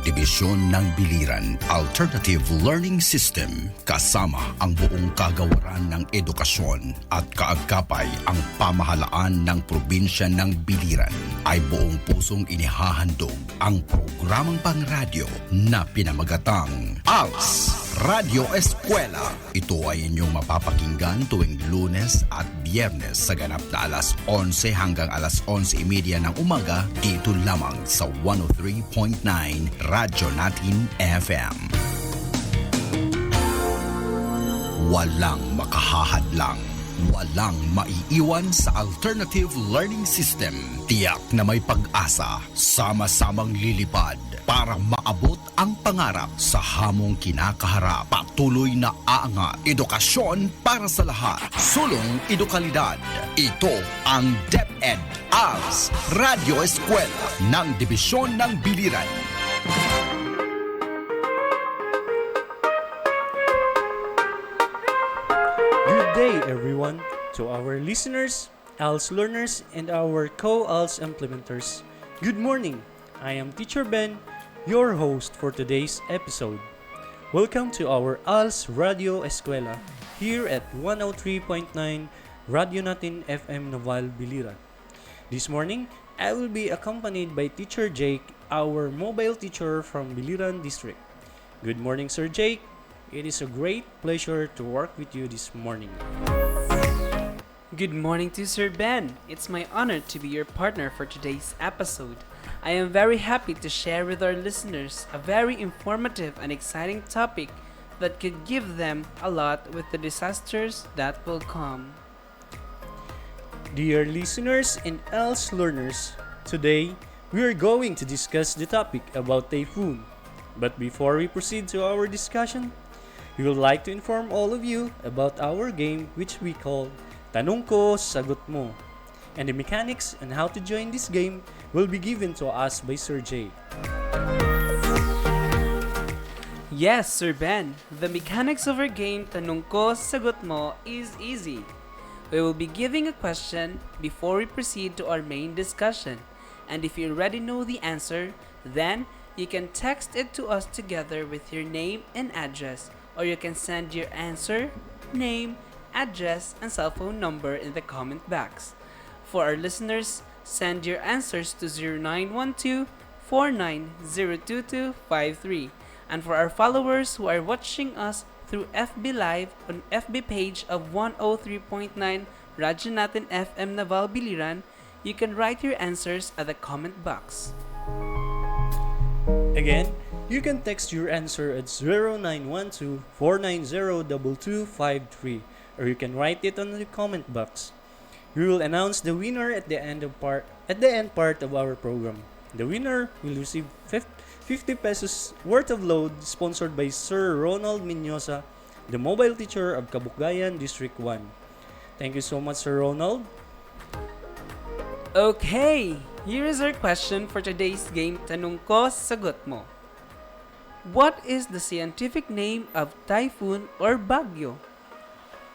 Dibisyon ng Biliran Alternative Learning System kasama ang buong kagawaran ng edukasyon at kaagapay ang pamahalaan ng probinsya ng Biliran ay buong pusong inihahandog ang programang pangradyo na pinamagatang ALS Radio Eskwela. Ito ay inyong mapapakinggan tuwing Lunes at Biyernes sa ganap na alas 11 hanggang alas 11:30 ng umaga dito lamang sa 103.9 Radyo Natin FM. Walang makahahadlang, walang maiiwan sa Alternative Learning System. Tiyak na may pag-asa, sama-samang lilipad para maabot ang pangarap sa hamong kinakaharap. Patuloy na aangat, edukasyon para sa lahat, sulong edukalidad. Ito ang DepEd ALS Radio Eskwela ng Dibisyon ng Biliran. Good day everyone, to our listeners, ALS learners, and our co-ALS implementers. Good morning, I am Teacher Ben, your host for today's episode. Welcome to our ALS Radio Eskwela here at 103.9 Radio Natin FM Naval Biliran. This morning, I will be accompanied by Teacher Jake, our mobile teacher from Biliran District. Good morning, Sir Jake. It is a great pleasure to work with you this morning. Good morning to Sir Ben. It's my honor to be your partner for today's episode. I am very happy to share with our listeners a very informative and exciting topic that could give them a lot with the disasters that will come. Dear listeners and ALS learners, today we are going to discuss the topic about typhoon. But before we proceed to our discussion, we would like to inform all of you about our game which we call Tanong Ko, Sagot Mo. And the mechanics and how to join this game will be given to us by Sir Jay. Yes, Sir Ben. The mechanics of our game Tanong Ko, Sagot Mo is easy. We will be giving a question before we proceed to our main discussion. And if you already know the answer, then you can text it to us together with your name and address, or you can send your answer, name, address, and cell phone number in the comment box. For our listeners, send your answers to 0912-490223. And for our followers who are watching us through FB Live on FB page of 103.9 Radyo Natin FM Naval Biliran, you can write your answers at the comment box. Again, you can text your answer at 0912-490-2253, or you can write it on the comment box. We will announce the winner at the end part of our program. The winner will receive 50 pesos worth of load sponsored by Sir Ronald Minyosa, the mobile teacher of Kabukgayan District 1. Thank you so much, Sir Ronald. Okay, here is our question for today's game Tanong Ko, Sagot Mo. What is the scientific name of typhoon or bagyo?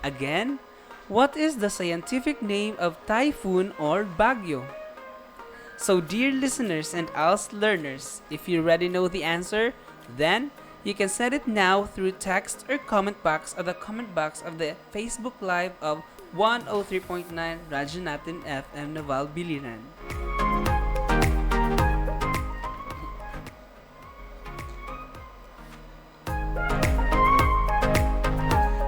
Again, what is the scientific name of typhoon or bagyo? So dear listeners and ALS learners, if you already know the answer, then you can send it now through text or comment box at the comment box of the Facebook Live of 103.9 Radyo Natin FM Naval Biliran.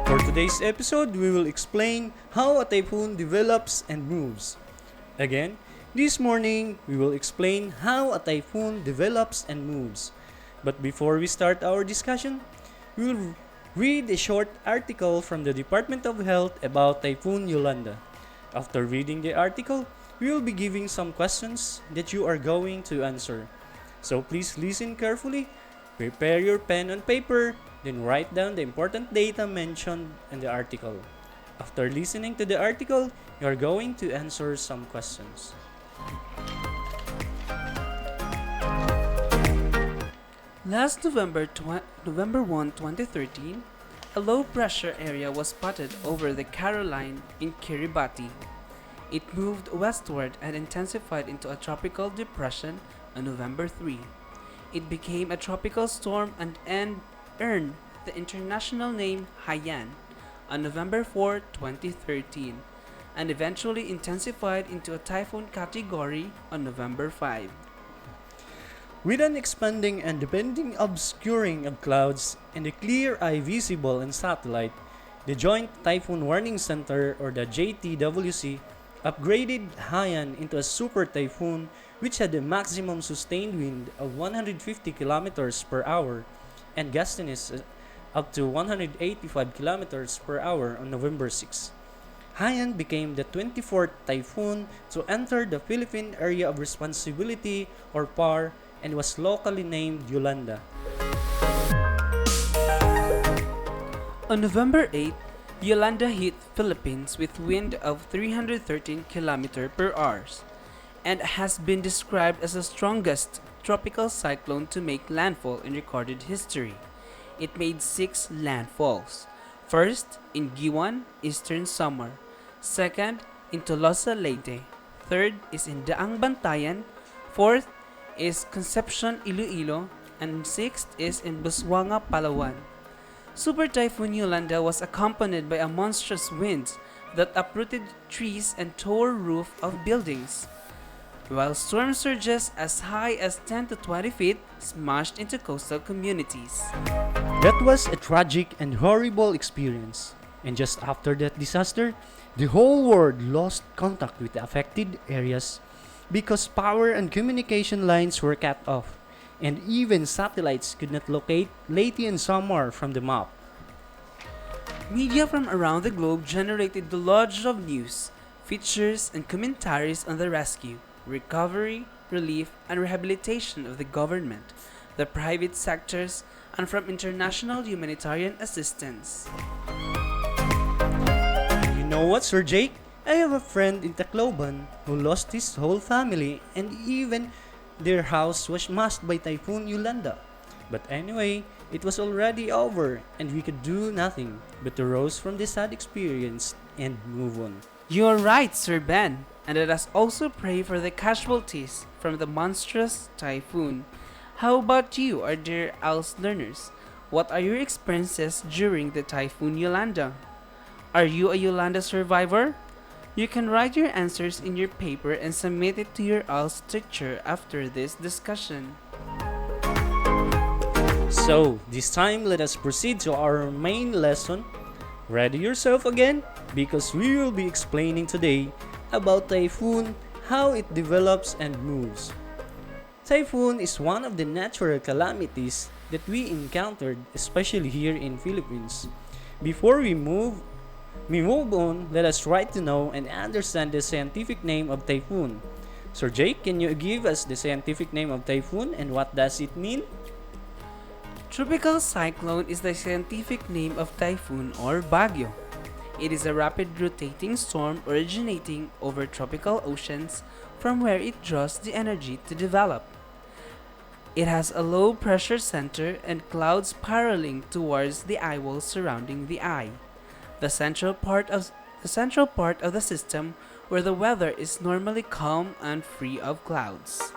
For today's episode, we will explain how a typhoon develops and moves. Again, this morning, we will explain how a typhoon develops and moves. But before we start our discussion, we will read a short article from the Department of Health about Typhoon Yolanda. After reading the article, we will be giving some questions that you are going to answer. So please listen carefully, prepare your pen and paper, then write down the important data mentioned in the article. After listening to the article, you are going to answer some questions. Last November 1, 2013, a low-pressure area was spotted over the Caroline in Kiribati. It moved westward and intensified into a tropical depression on November 3. It became a tropical storm and earned the international name Haiyan on November 4, 2013, and eventually intensified into a typhoon category on November 5. With an expanding and depending obscuring of clouds and a clear eye visible in satellite, the Joint Typhoon Warning Center or the JTWC upgraded Haiyan into a super typhoon which had a maximum sustained wind of 150 kilometers per hour and gustiness up to 185 kilometers per hour on November 6. Haiyan became the 24th typhoon to enter the Philippine Area of Responsibility or PAR and was locally named Yolanda. On November 8, Yolanda hit Philippines with wind of 313 km per hour and has been described as the strongest tropical cyclone to make landfall in recorded history. It made 6 landfalls. First, in Giwan, Eastern Samar. Second, in Tolosa, Leyte. Third is in Daang Bantayan. Fourth is Concepcion, Iloilo. And sixth is in Busuanga, Palawan. Super Typhoon Yolanda was accompanied by a monstrous wind that uprooted trees and tore roof of buildings, while storm surges as high as 10 to 20 feet smashed into coastal communities. That was a tragic and horrible experience. And just after that disaster, the whole world lost contact with the affected areas because power and communication lines were cut off, and even satellites could not locate Leyte and Samar from the map. Media from around the globe generated the lodge of news, features, and commentaries on the rescue, recovery, relief, and rehabilitation of the government, the private sectors, and from international humanitarian assistance. You know what, Sir Jake? I have a friend in Tacloban who lost his whole family and even their house was smashed by Typhoon Yolanda. But anyway, it was already over and we could do nothing but to rose from this sad experience and move on. You are right, Sir Ben, and let us also pray for the casualties from the monstrous typhoon. How about you, our dear ALS learners? What are your experiences during the Typhoon Yolanda? Are you a Yolanda survivor? You can write your answers in your paper and submit it to your ALS teacher after this discussion. So, this time let us proceed to our main lesson. Ready yourself again? Because we will be explaining today about typhoon, how it develops and moves. Typhoon is one of the natural calamities that we encountered, especially here in Philippines. Before we move on, let us try to know and understand the scientific name of typhoon. Sir Jake, can you give us the scientific name of typhoon and what does it mean? Tropical cyclone is the scientific name of typhoon or bagyo. It is a rapid rotating storm originating over tropical oceans from where it draws the energy to develop. It has a low pressure center and clouds spiraling towards the eye wall surrounding the eye. The central part of the system where the weather is normally calm and free of clouds.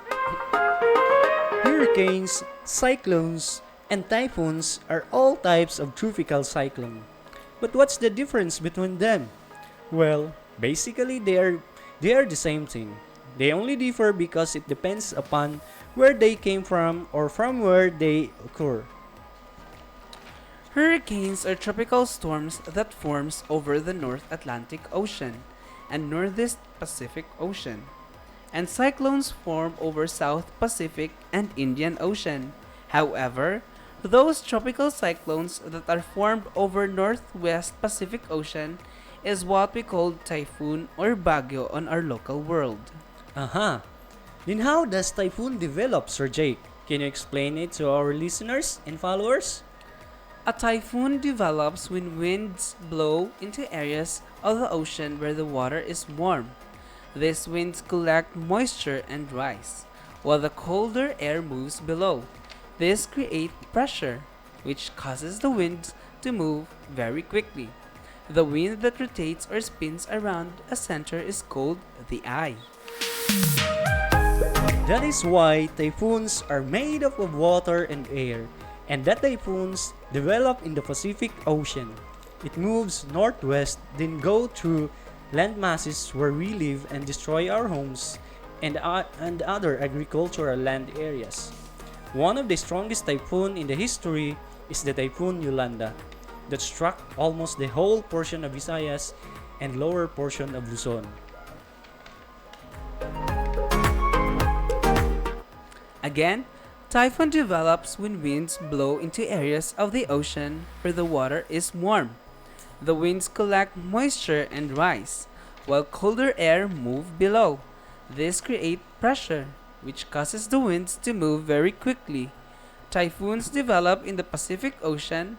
Hurricanes, cyclones, and typhoons are all types of tropical cyclone. But what's the difference between them? Well, basically they are the same thing. They only differ because it depends upon where they came from or from where they occur. Hurricanes are tropical storms that forms over the North Atlantic Ocean and Northeast Pacific Ocean. And cyclones form over South Pacific and Indian Ocean. However, those tropical cyclones that are formed over Northwest Pacific Ocean is what we call typhoon or bagyo on our local world. Aha! Then how does typhoon develop, Sir Jake? Can you explain it to our listeners and followers? A typhoon develops when winds blow into areas of the ocean where the water is warm. These winds collect moisture and rise, while the colder air moves below. This creates pressure, which causes the winds to move very quickly. The wind that rotates or spins around a center is called the eye. That is why typhoons are made up of water and air, and that typhoons develop in the Pacific Ocean. It moves northwest, then go through land masses where we live and destroy our homes and other agricultural land areas. One of the strongest typhoon in the history is the Typhoon Yolanda that struck almost the whole portion of Visayas and lower portion of Luzon. Again, typhoon develops when winds blow into areas of the ocean where the water is warm. The winds collect moisture and rise, while colder air move below. This creates pressure, which causes the winds to move very quickly. Typhoons develop in the Pacific Ocean.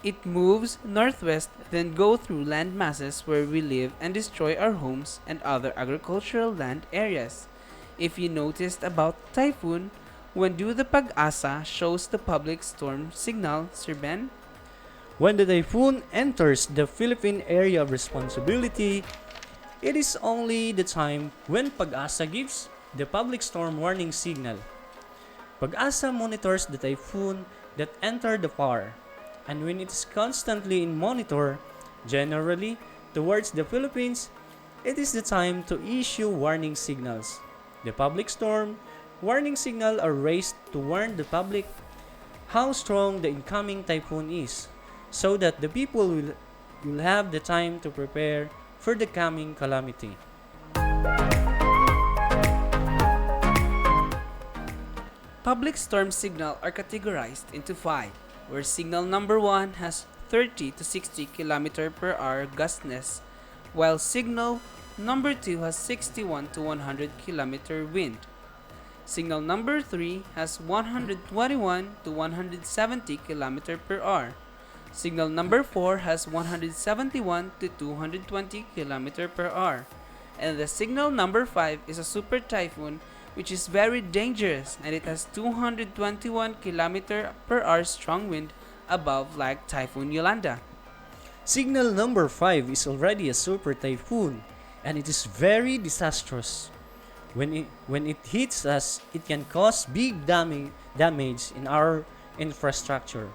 It moves northwest, then go through land masses where we live and destroy our homes and other agricultural land areas. If you noticed about typhoon, when do the pag-asa shows the public storm signal, Sir Ben? When the typhoon enters the Philippine area of responsibility, it is only the time when Pag-asa gives the public storm warning signal. Pag-asa monitors the typhoon that enter the PAR, and when it is constantly in monitor, generally towards the Philippines, it is the time to issue warning signals. The public storm warning signal are raised to warn the public how strong the incoming typhoon is, so that the people will have the time to prepare for the coming calamity. Public storm signal are categorized into 5, where signal number 1 has 30 to 60 km per hour gustness, while signal number 2 has 61 to 100 km wind. Signal number 3 has 121 to 170 km per hour. Signal number 4 has 171 to 220 km per hour. And the signal number 5 is a super typhoon, which is very dangerous, and it has 221 km per hour strong wind above like Typhoon Yolanda. Signal number 5 is already a super typhoon, and it is very disastrous. When it hits us, it can cause big damage in our infrastructure.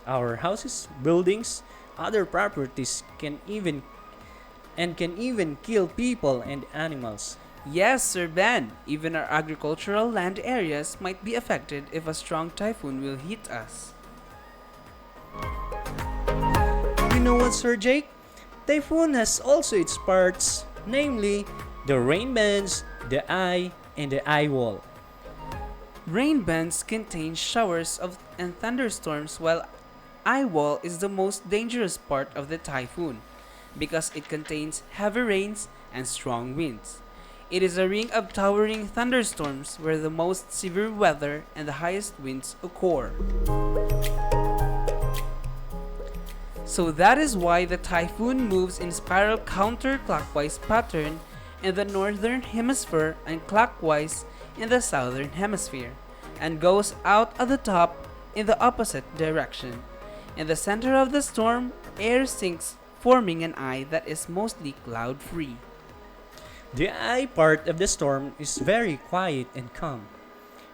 Our houses, buildings, other properties can even kill people and animals. Yes, Sir Ben, even our agricultural land areas might be affected if a strong typhoon will hit us. You know what, Sir Jake? Typhoon has also its parts, namely the rain bands, the eye, and the eye wall. Rain bands contain showers and thunderstorms, while eye wall is the most dangerous part of the typhoon because it contains heavy rains and strong winds. It is a ring of towering thunderstorms where the most severe weather and the highest winds occur. So that is why the typhoon moves in spiral counterclockwise pattern in the northern hemisphere and clockwise in the southern hemisphere, and goes out at the top in the opposite direction. In the center of the storm, air sinks, forming an eye that is mostly cloud-free. The eye part of the storm is very quiet and calm.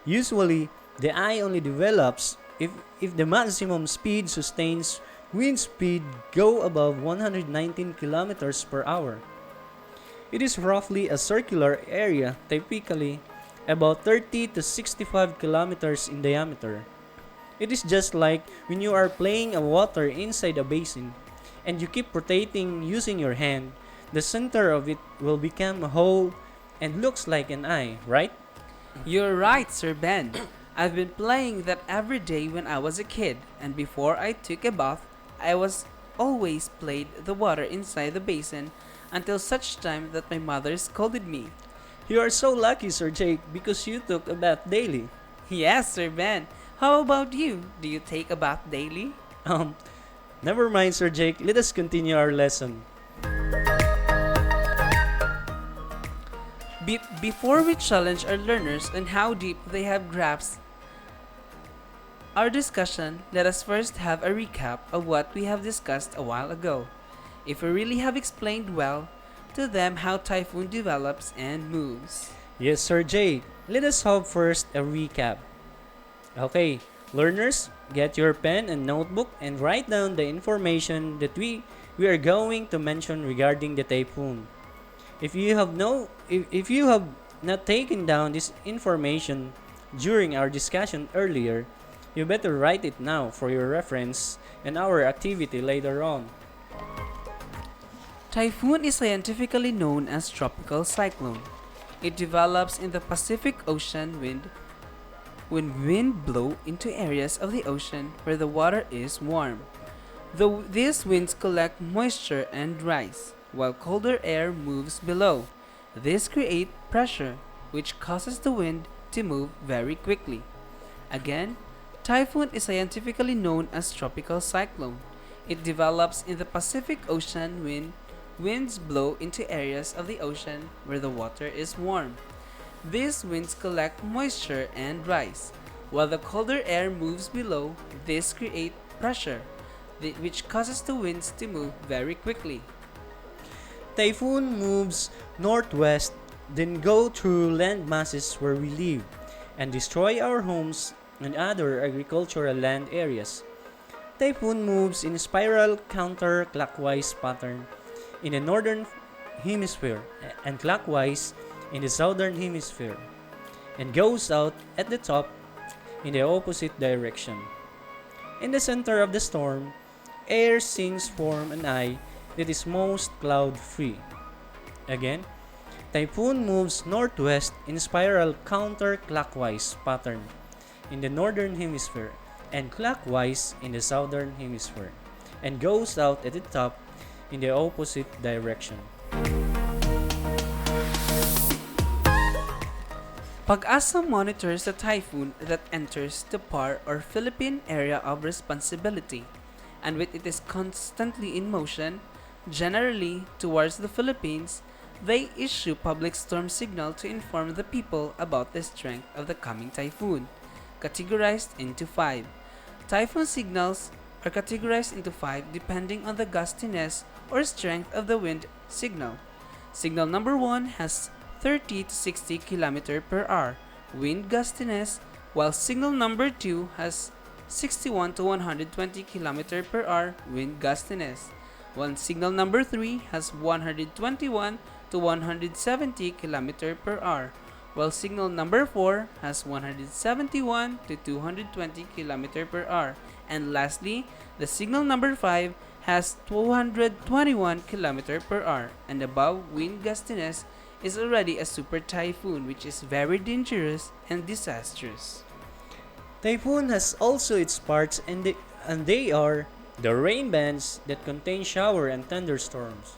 Usually, the eye only develops if the maximum speed sustains wind speed go above 119 kilometers per hour. It is roughly a circular area, typically about 30 to 65 kilometers in diameter. It is just like when you are playing a water inside a basin and you keep rotating using your hand, the center of it will become a hole and looks like an eye, right? You're right, Sir Ben. I've been playing that every day when I was a kid, and before I took a bath, I was always played the water inside the basin until such time that my mother scolded me. You are so lucky, Sir Jake, because you took a bath daily. Yes, Sir Ben. How about you? Do you take a bath daily? Never mind, Sir Jake. Let us continue our lesson. Before we challenge our learners on how deep they have grasped our discussion, let us first have a recap of what we have discussed a while ago. If we really have explained well to them how typhoon develops and moves. Yes, Sir Jake. Let us have first a recap. Okay, learners, get your pen and notebook and write down the information that we are going to mention regarding the typhoon. If you have not taken down this information during our discussion earlier, you better write it now for your reference and our activity later on. Typhoon is scientifically known as tropical cyclone. It develops in the Pacific Ocean when wind blow into areas of the ocean where the water is warm. Though these winds collect moisture and rise, while colder air moves below. This creates pressure, which causes the wind to move very quickly. Again, typhoon is scientifically known as tropical cyclone. It develops in the Pacific Ocean when winds blow into areas of the ocean where the water is warm. These winds collect moisture and rise. While the colder air moves below, this creates pressure, which causes the winds to move very quickly. Typhoon moves northwest, then go through land masses where we live and destroy our homes and other agricultural land areas. Typhoon moves in spiral counterclockwise pattern in the northern hemisphere and clockwise in the southern hemisphere and goes out at the top in the opposite direction. In the center of the storm, air sinks form an eye that is most cloud-free. Again, typhoon moves northwest in spiral counterclockwise pattern in the northern hemisphere and clockwise in the southern hemisphere and goes out at the top in the opposite direction. Pag-asa monitors the typhoon that enters the PAR or Philippine Area of Responsibility, and with it is constantly in motion, generally towards the Philippines. They issue public storm signal to inform the people about the strength of the coming typhoon, categorized into 5. Typhoon signals are categorized into 5 depending on the gustiness or strength of the wind signal. Signal number 1 has 30 to 60 km per hour wind gustiness, while signal number 2 has 61 to 120 km per hour wind gustiness, while signal number 3 has 121 to 170 km per hour, while signal number 4 has 171 to 220 km per hour, and lastly, the signal number 5 has 221 km per hour and above. Wind gustiness is already a super typhoon, which is very dangerous and disastrous. Typhoon has also its parts and they are the rain bands that contain shower and thunderstorms.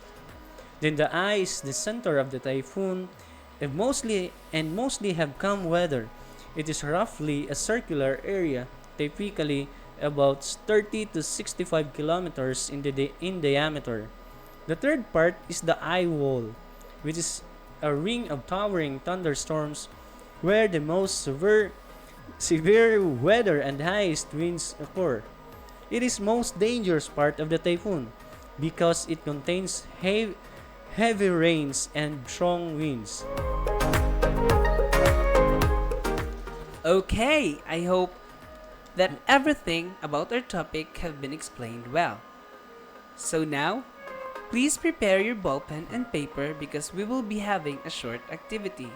Then the eye is the center of the typhoon and mostly have calm weather. It is roughly a circular area, typically about 30 to 65 kilometers in diameter. The third part is the eye wall, which is a ring of towering thunderstorms where the most severe weather and highest winds occur. It is most dangerous part of the typhoon because it contains heavy rains and strong winds. Okay, I hope that everything about our topic have been explained well. So now, please prepare your ballpen and paper because we will be having a short activity.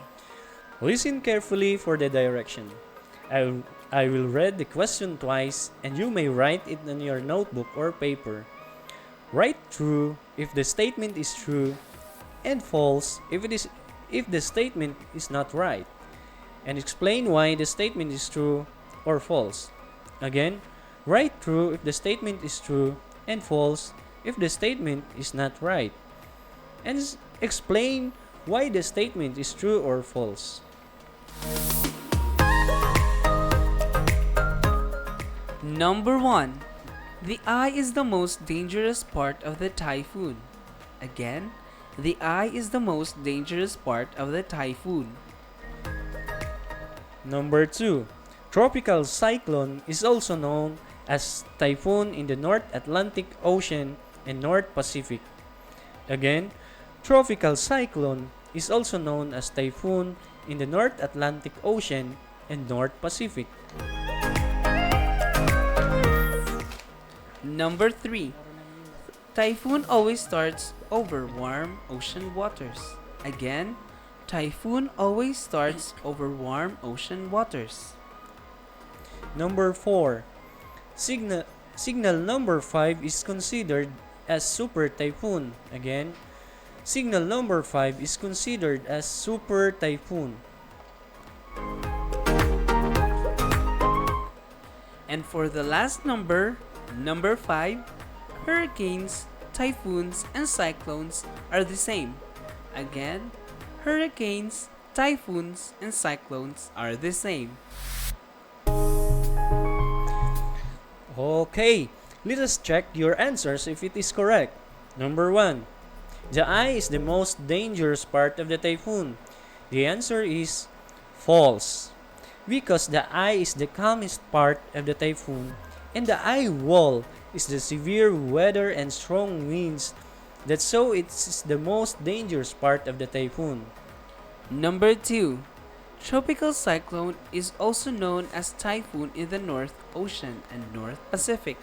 Listen carefully for the direction. I will read the question twice and you may write it on your notebook or paper. Write true if the statement is true and false if the statement is not right. And explain why the statement is true or false. Again, write true if the statement is true and false if the statement is not right. And explain why the statement is true or false. Number 1. The eye is the most dangerous part of the typhoon. Again, the eye is the most dangerous part of the typhoon. Number 2. Tropical cyclone is also known as typhoon in the North Atlantic Ocean and North Pacific. Again, tropical cyclone is also known as typhoon in the North Atlantic Ocean and North Pacific. Number 3. Typhoon always starts over warm ocean waters. Again, typhoon always starts over warm ocean waters. Number 4. Signal number 5 is considered as super typhoon. Again, signal number 5 is considered as super typhoon. And for the last number, number 5, hurricanes, typhoons, and cyclones are the same. Again, hurricanes, typhoons, and cyclones are the same. Okay, let us check your answers if it is correct. Number 1. The eye is the most dangerous part of the typhoon. The answer is false. Because the eye is the calmest part of the typhoon, and the eye wall is the severe weather and strong winds. That's so it's the most dangerous part of the typhoon. Number 2. Tropical cyclone is also known as typhoon in the North Ocean and North Pacific.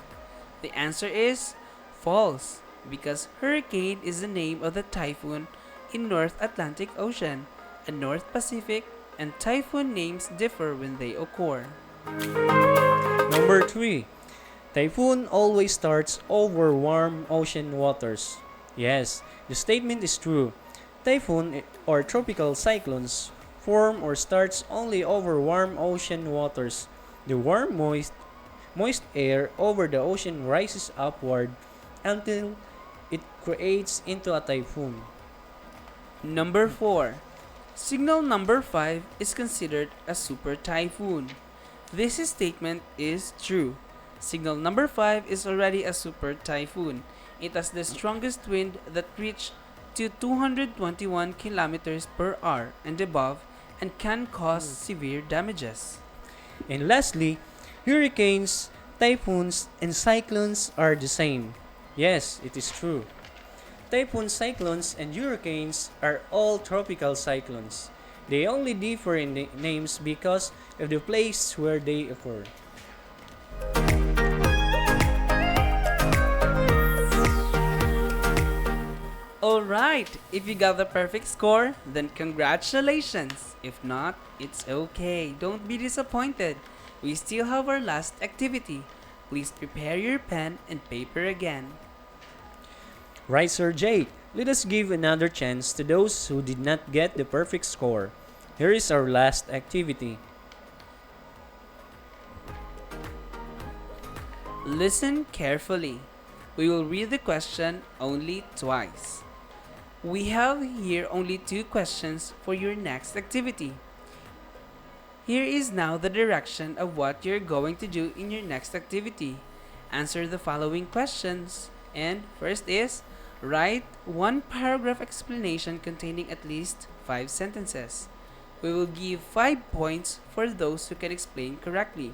The answer is false because hurricane is the name of the typhoon in North Atlantic Ocean and North Pacific, and typhoon names differ when they occur. Number 3. Typhoon always starts over warm ocean waters. Yes, the statement is true. Typhoon or tropical cyclones form or starts only over warm ocean waters. The warm moist air over the ocean rises upward until it creates into a typhoon. Number 4. Signal number 5 is considered a super typhoon. This statement is true. Signal number 5 is already a super typhoon. It has the strongest wind that reach to 221 kilometers per hour and above and can cause severe damages. And lastly, hurricanes, typhoons, and cyclones are the same. Yes, it is true. Typhoons, cyclones, and hurricanes are all tropical cyclones. They only differ in the names because of the place where they occur. Alright, if you got the perfect score, then congratulations. If not, it's okay. Don't be disappointed. We still have our last activity. Please prepare your pen and paper again. Right, Sir Jake. Let us give another chance to those who did not get the perfect score. Here is our last activity. Listen carefully. We will read the question only twice. We have here only 2 questions for your next activity. Here is now the direction of what you're going to do in your next activity. Answer the following questions. And first is, write 1 paragraph explanation containing at least 5 sentences. We will give 5 points for those who can explain correctly.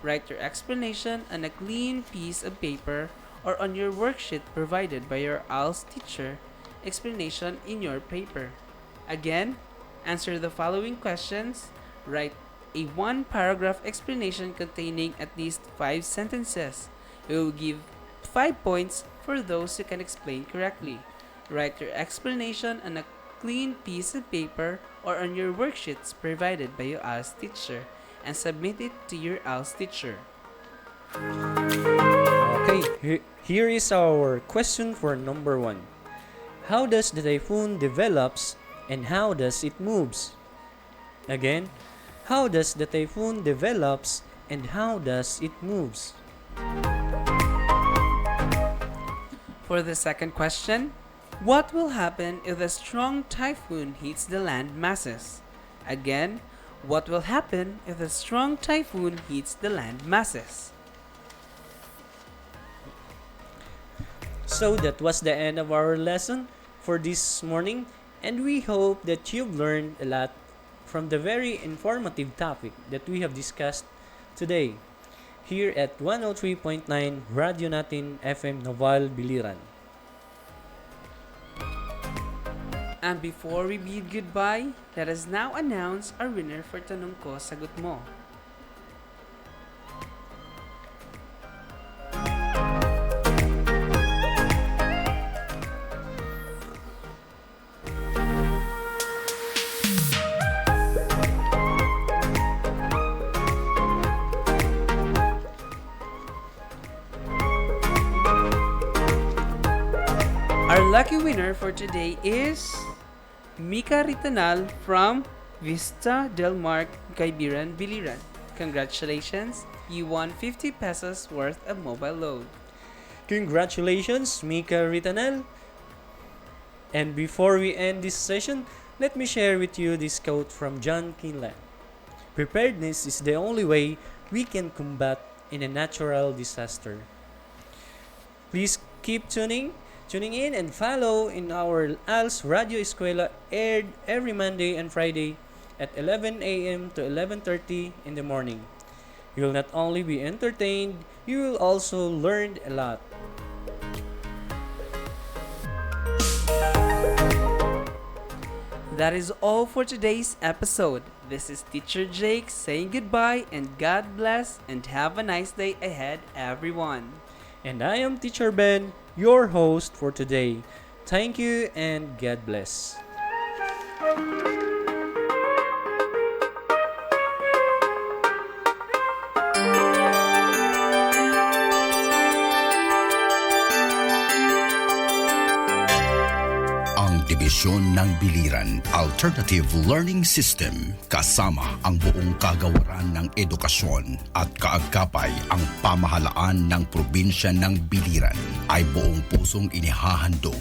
Write your explanation on a clean piece of paper or on your worksheet provided by your ALS teacher. Explanation in your paper. Again, answer the following questions. Write a 1 paragraph explanation containing at least 5 sentences. We will give 5 points for those who can explain correctly. Write your explanation on a clean piece of paper or on your worksheets provided by your ALS teacher and submit it to your ALS teacher. Okay, here is our question for number 1. How does the typhoon develops and how does it moves? Again, how does the typhoon develops and how does it moves? For the second question, what will happen if a strong typhoon hits the land masses? Again, what will happen if a strong typhoon hits the land masses? So that was the end of our lesson for this morning, and we hope that you've learned a lot from the very informative topic that we have discussed today here at 103.9 Radio Natin FM Noval Biliran. And before we bid goodbye, let us now announce our winner for Tanong Ko, Sagot Mo. Our lucky winner for today is Mika Ritanal from Vista Del Mar, Caibiran, Biliran. Congratulations, you won 50 pesos worth of mobile load. Congratulations, Mika Ritanel. And before we end this session, let me share with you this quote from John Kinlan. Preparedness is the only way we can combat in a natural disaster. Please keep tuning in and follow in our ALS Radio Eskwela, aired every Monday and Friday at 11 a.m. to 11:30 in the morning. You will not only be entertained, you will also learn a lot. That is all for today's episode. This is Teacher Jake saying goodbye and God bless and have a nice day ahead, everyone. And I am Teacher Ben, your host for today. Thank you and God bless. Ang Dibisyon ng Biliran Alternative Learning System, kasama ang buong kagawaran ng edukasyon at kaagapay ang pamahalaan ng probinsya ng Biliran, ay buong pusong inihahandog